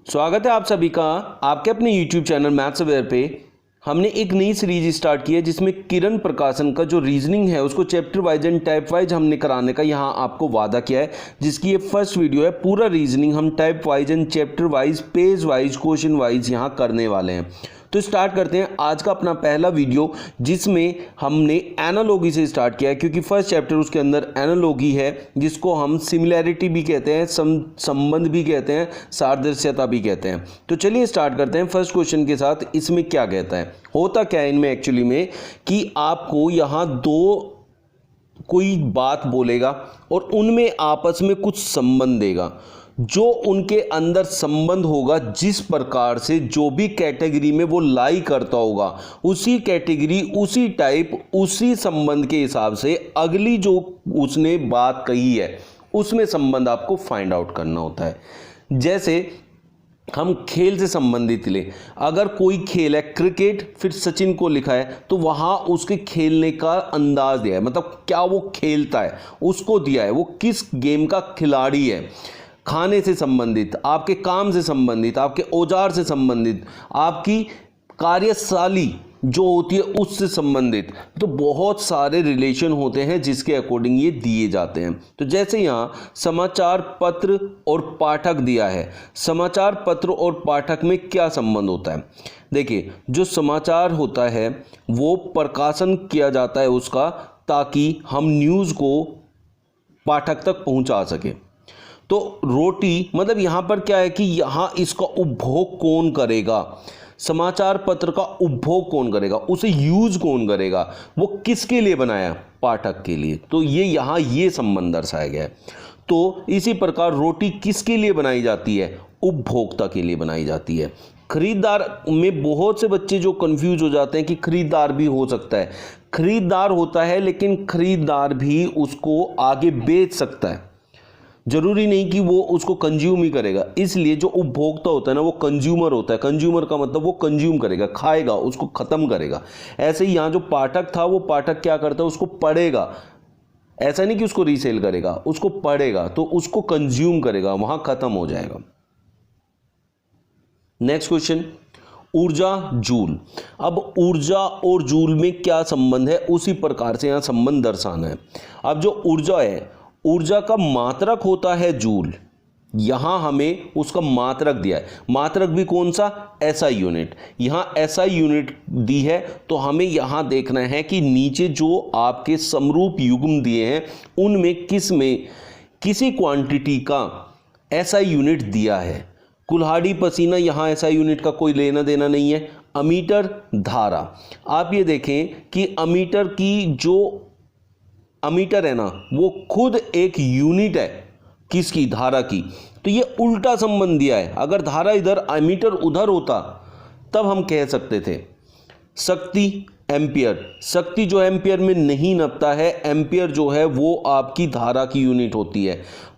स्वागत है आप सभी का आपके अपने YouTube चैनल मैथ्स अवेयर पे। हमने एक नई सीरीज स्टार्ट की है जिसमें किरण प्रकाशन का जो रीजनिंग है उसको chapter wise and type wise हमने कराने का यहाँ आपको वादा किया है, जिसकी ये फर्स्ट वीडियो है। पूरा रीजनिंग हम type wise and chapter wise, page wise, question wise यहाँ करने वाले हैं। तो स्टार्ट करते हैं आज का अपना पहला वीडियो, जिसमें हमने एनालॉजी से स्टार्ट किया है, क्योंकि फर्स्ट चैप्टर उसके अंदर एनालॉजी है, जिसको हम सिमिलैरिटी भी कहते हैं, संबंध भी कहते हैं, सादृश्यता भी कहते हैं। तो चलिए स्टार्ट करते हैं फर्स्ट क्वेश्चन के साथ। इसमें क्या कहता है, होता क्या है इनमें एक्चुअली में कि आपको यहाँ दो कोई बात बोलेगा और उनमें आपस में कुछ संबंध देगा। जो उनके अंदर संबंध होगा, जिस प्रकार से जो भी कैटेगरी में वो लाई करता होगा, उसी कैटेगरी, उसी टाइप, उसी संबंध के हिसाब से अगली जो उसने बात कही है उसमें संबंध आपको फाइंड आउट करना होता है। जैसे हम खेल से संबंधित ले, अगर कोई खेल है क्रिकेट, फिर सचिन को लिखा है, तो वहाँ उसके खेलने का अंदाज दिया है, मतलब क्या वो खेलता है उसको दिया है, वो किस गेम का खिलाड़ी है। खाने से संबंधित, आपके काम से संबंधित, आपके औजार से संबंधित, आपकी कार्यशैली जो होती है उससे संबंधित। तो बहुत सारे रिलेशन होते हैं जिसके अकॉर्डिंग ये दिए जाते हैं। तो जैसे यहाँ समाचार पत्र और पाठक दिया है, समाचार पत्र और पाठक में क्या संबंध होता है। देखिए, जो समाचार होता है वो प्रकाशन किया जाता है उसका, ताकि हम न्यूज़ को पाठक तक पहुँचा सके। तो रोटी, मतलब यहाँ पर क्या है कि यहाँ इसका उपभोग कौन करेगा, समाचार पत्र का उपभोग कौन करेगा, उसे यूज कौन करेगा, वो किसके लिए बनाया, पाठक के लिए। तो ये यहाँ ये संबंध दर्शाया गया है। तो इसी प्रकार रोटी किसके लिए बनाई जाती है, उपभोक्ता के लिए बनाई जाती है। खरीदार में बहुत से बच्चे जो कंफ्यूज हो जाते हैं कि खरीदार भी हो सकता है, खरीदार होता है, लेकिन खरीदार भी उसको आगे बेच सकता है, जरूरी नहीं कि वो उसको कंज्यूम ही करेगा। इसलिए जो उपभोक्ता होता है ना, वो कंज्यूमर होता है। कंज्यूमर का मतलब वो कंज्यूम करेगा, खाएगा, उसको खत्म करेगा। ऐसे ही यहाँ जो पाठक था, वो पाठक क्या करता है, उसको पढ़ेगा। ऐसा नहीं कि उसको रीसेल करेगा, उसको पढ़ेगा, तो उसको कंज्यूम करेगा, वहां खत्म हो जाएगा। नेक्स्ट क्वेश्चन, ऊर्जा जूल। अब ऊर्जा और जूल में क्या संबंध है, उसी प्रकार से यहां संबंध दर्शाना है। अब जो ऊर्जा है, ऊर्जा का मात्रक होता है जूल। यहां हमें उसका मात्रक दिया है, मात्रक भी कौन सा, एसआई यूनिट। यहां एसआई यूनिट दी है, तो हमें यहां देखना है कि नीचे जो आपके समरूप युग्म दिए हैं उनमें किस में किसी क्वांटिटी का एसआई यूनिट दिया है। कुल्हाड़ी पसीना, यहां एसआई यूनिट का कोई लेना देना नहीं है। अमीटर धारा, आप ये देखें कि अमीटर की जो अमीटर है ना, वो खुद एक यूनिट है, किसकी, धारा की। तो ये उल्टा संबंध दिया है। अगर धारा इधर, अमीटर उधर होता, तब हम कह सकते थे। शक्ति एम्पियर, शक्ति जो एम्पियर में नहीं नपता है, एम्पियर जो है वो आपकी धारा की यूनिट होती है।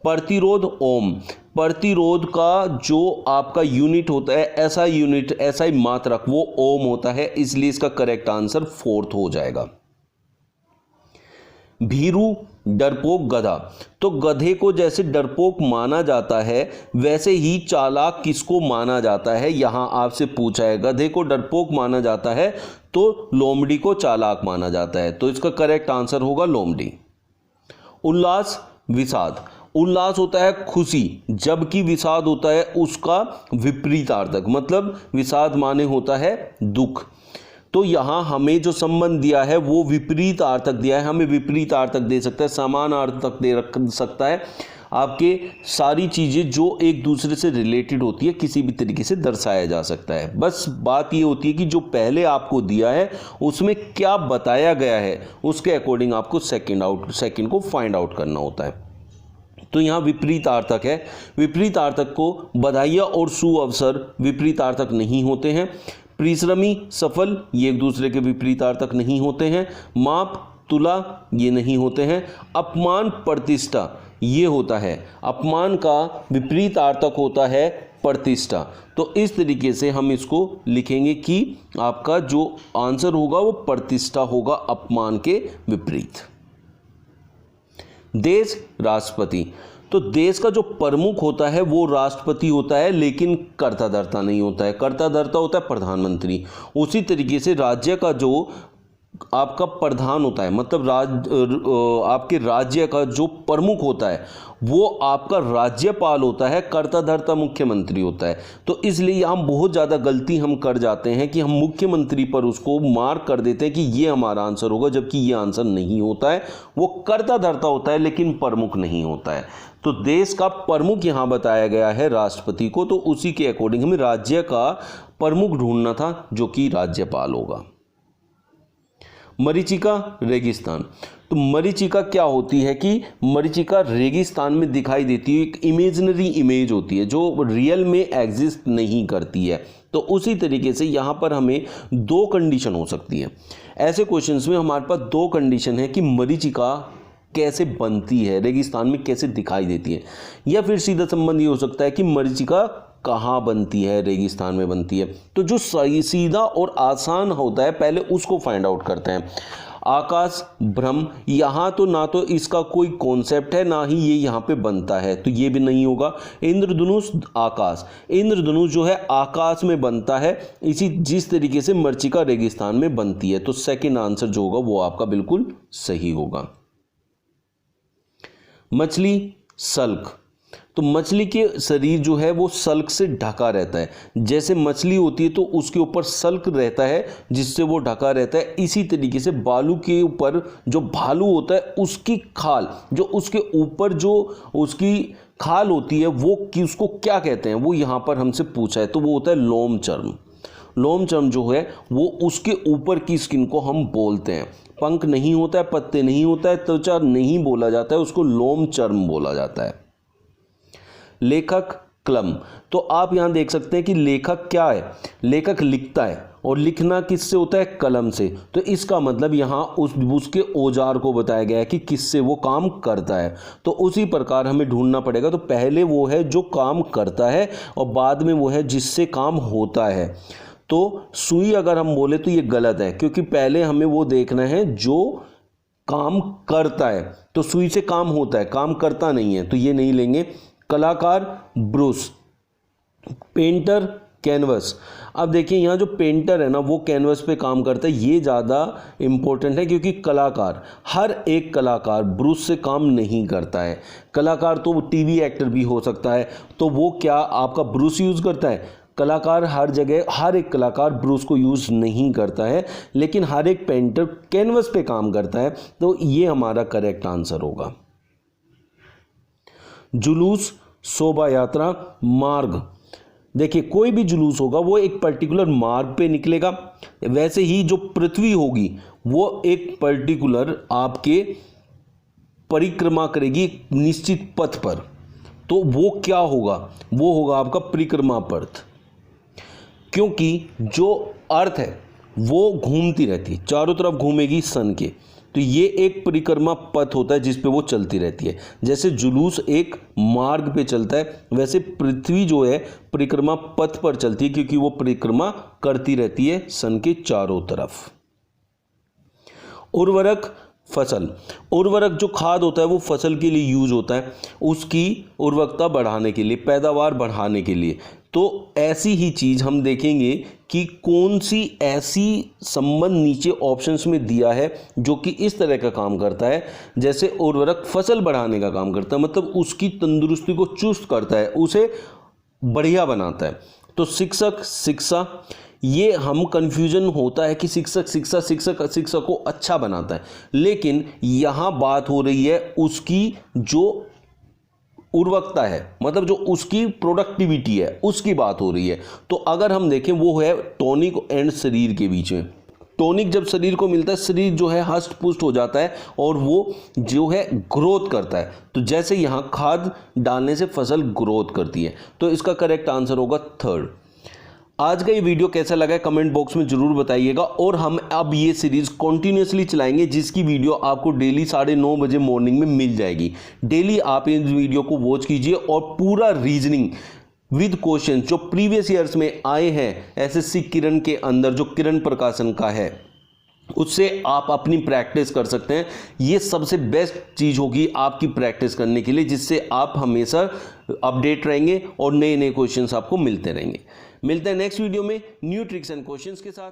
प्रतिरोध ओम, प्रतिरोध का जो आपका यूनिट होता है, ऐसा यूनिट, ऐसा ही मात्रक, वो ओम होता है। इसलिए इसका करेक्ट आंसर फोर्थ हो जाएगा। भीरू डरपोक गधा, तो गधे को जैसे डरपोक माना जाता है, वैसे ही चालाक किसको माना जाता है, यहां आपसे पूछा है। गधे को डरपोक माना जाता है तो लोमड़ी को चालाक माना जाता है। तो इसका करेक्ट आंसर होगा लोमड़ी। उल्लास विषाद, उल्लास होता है खुशी, जबकि विषाद होता है उसका विपरीतार्थक, मतलब विषाद माने होता है दुख। तो यहाँ हमें जो संबंध दिया है वो विपरीत आर्थक दिया है। हमें विपरीत आर्थक दे सकता है, समान आर्थक दे सकता है, आपके सारी चीज़ें जो एक दूसरे से रिलेटेड होती है किसी भी तरीके से दर्शाया जा सकता है। बस बात ये होती है कि जो पहले आपको दिया है उसमें क्या बताया गया है, उसके अकॉर्डिंग आपको सेकंड को फाइंड आउट करना होता है। तो यहाँ विपरीत आर्थक है। विपरीत आर्थक को बधाइयाँ और सुअवसर विपरीत आर्थक नहीं होते हैं। परिश्रमी, सफल, ये एक दूसरे के विपरीतार्थक नहीं होते हैं। माप, तुला, ये नहीं होते हैं। अपमान, प्रतिष्ठा, ये होता है। अपमान का विपरीतार्थक होता है प्रतिष्ठा। तो इस तरीके से हम इसको लिखेंगे कि आपका जो आंसर होगा वो प्रतिष्ठा होगा, अपमान के विपरीत। देश राष्ट्रपति, तो देश का जो प्रमुख होता है वो राष्ट्रपति होता है, लेकिन कर्ता धर्ता नहीं होता है। कर्ता धर्ता होता है प्रधानमंत्री। उसी तरीके से राज्य का जो आपका प्रधान होता है, मतलब आपके राज्य का जो प्रमुख होता है वो आपका राज्यपाल होता है, कर्ता धर्ता मुख्यमंत्री होता है। तो इसलिए हम बहुत ज़्यादा गलती हम कर जाते हैं कि हम मुख्यमंत्री पर उसको मार्क कर देते हैं कि ये हमारा आंसर होगा, जबकि ये आंसर नहीं होता है। वो कर्ता धर्ता होता है लेकिन प्रमुख नहीं होता है। तो देश का प्रमुख यहाँ बताया गया है राष्ट्रपति को, तो उसी के अकॉर्डिंग हमें राज्य का प्रमुख ढूंढना था जो कि राज्यपाल होगा। मरीचिका रेगिस्तान। तो मरीचिका क्या होती है कि मरीचिका रेगिस्तान में दिखाई देती है, एक इमेजिनरी इमेज होती है जो रियल में एग्जिस्ट नहीं करती है। तो उसी तरीके से यहाँ पर हमें दो कंडीशन हो सकती है। ऐसे क्वेश्चंस में हमारे पास दो कंडीशन है कि मरीचिका कैसे बनती है, रेगिस्तान में कैसे दिखाई देती है, या फिर सीधा संबंध ये हो सकता है कि मरीचिका कहाँ बनती है, रेगिस्तान में बनती है। तो जो सीधा और आसान होता है पहले उसको फाइंड आउट करते हैं। आकाश भ्रम, यहाँ तो ना तो इसका कोई कॉन्सेप्ट है ना ही ये यहाँ पे बनता है, तो ये भी नहीं होगा। इंद्रधनुष आकाश, इंद्रधनुष जो है आकाश में बनता है, इसी जिस तरीके से मरीचिका रेगिस्तान में बनती है। तो सेकंड आंसर जो होगा वो आपका बिल्कुल सही होगा। मछली सल्क, तो मछली के शरीर जो है वो सल्क से ढका रहता है। जैसे मछली होती है तो उसके ऊपर सल्क रहता है जिससे वो ढका रहता है। इसी तरीके से बालू के ऊपर जो भालू होता है उसकी खाल, जो उसके ऊपर जो उसकी खाल होती है वो कि उसको क्या कहते हैं, वो यहाँ पर हमसे पूछा है। तो वो होता है लोम चर्म। लोम चर्म जो है वो उसके ऊपर की स्किन को हम बोलते हैं। पंख नहीं होता है, पत्ते नहीं होता है, त्वचा नहीं बोला जाता है, उसको लोम चर्म बोला जाता है। लेखक कलम, तो आप यहाँ देख सकते हैं कि लेखक क्या है, लेखक लिखता है और लिखना किससे होता है, कलम से। तो इसका मतलब यहाँ उसके औजार को बताया गया है कि किससे वो काम करता है। तो उसी प्रकार हमें ढूंढना पड़ेगा। तो पहले वो है जो काम करता है और बाद में वो है जिससे काम होता है। तो सुई अगर हम बोले तो ये गलत है, क्योंकि पहले हमें वो देखना है जो काम करता है। तो सुई से काम होता है, काम करता नहीं है, तो ये नहीं लेंगे। कलाकार ब्रूस, पेंटर कैनवस। अब देखिए यहाँ जो पेंटर है ना वो कैनवस पे काम करता है, ये ज़्यादा इम्पोर्टेंट है, क्योंकि कलाकार, हर एक कलाकार ब्रूस से काम नहीं करता है। कलाकार तो टीवी एक्टर भी हो सकता है, तो वो क्या आपका ब्रूस यूज़ करता है। कलाकार हर जगह, हर एक कलाकार ब्रूस को यूज़ नहीं करता है, लेकिन हर एक पेंटर कैनवस पे काम करता है। तो ये हमारा करेक्ट आंसर होगा। जुलूस, शोभा यात्रा, मार्ग। देखिए कोई भी जुलूस होगा वो एक पर्टिकुलर मार्ग पे निकलेगा, वैसे ही जो पृथ्वी होगी वो एक पर्टिकुलर आपके परिक्रमा करेगी एक निश्चित पथ पर। तो वो क्या होगा, वो होगा आपका परिक्रमा पथ, क्योंकि जो अर्थ है वो घूमती रहती है, चारों तरफ घूमेगी सन के। तो ये एक परिक्रमा पथ होता है जिस पे वो चलती रहती है। जैसे जुलूस एक मार्ग पे चलता है, वैसे पृथ्वी जो है परिक्रमा पथ पर चलती है, क्योंकि वो परिक्रमा करती रहती है सन के चारों तरफ। उर्वरक फसल, उर्वरक जो खाद होता है वो फसल के लिए यूज होता है, उसकी उर्वरकता बढ़ाने के लिए, पैदावार बढ़ाने के लिए। तो ऐसी ही चीज़ हम देखेंगे कि कौन सी ऐसी संबंध नीचे ऑप्शंस में दिया है जो कि इस तरह का काम करता है। जैसे उर्वरक फसल बढ़ाने का काम करता है, मतलब उसकी तंदुरुस्ती को चुस्त करता है, उसे बढ़िया बनाता है। तो शिक्षक शिक्षा, ये हम कंफ्यूजन होता है कि शिक्षक को अच्छा बनाता है, लेकिन यहाँ बात हो रही है उसकी जो उर्वरकता है, मतलब जो उसकी प्रोडक्टिविटी है उसकी बात हो रही है। तो अगर हम देखें वो है टॉनिक एंड शरीर के बीच में। टॉनिक जब शरीर को मिलता है, शरीर जो है हष्ट पुष्ट हो जाता है और वो जो है ग्रोथ करता है। तो जैसे यहाँ खाद डालने से फसल ग्रोथ करती है। तो इसका करेक्ट आंसर होगा थर्ड। आज का ये वीडियो कैसा लगा है कमेंट बॉक्स में जरूर बताइएगा। और हम अब ये सीरीज कॉन्टिन्यूसली चलाएंगे, जिसकी वीडियो आपको डेली 9:30 बजे मॉर्निंग में मिल जाएगी। डेली आप इस वीडियो को वॉच कीजिए और पूरा रीजनिंग विद क्वेश्चन जो प्रीवियस ईयर्स में आए हैं एसएससी किरण के अंदर, जो किरण प्रकाशन का है, उससे आप अपनी प्रैक्टिस कर सकते हैं। ये सबसे बेस्ट चीज़ होगी आपकी प्रैक्टिस करने के लिए, जिससे आप हमेशा अपडेट रहेंगे और नए नए क्वेश्चंस आपको मिलते रहेंगे। मिलते हैं नेक्स्ट वीडियो में न्यू ट्रिक्स एंड क्वेश्चंस के साथ।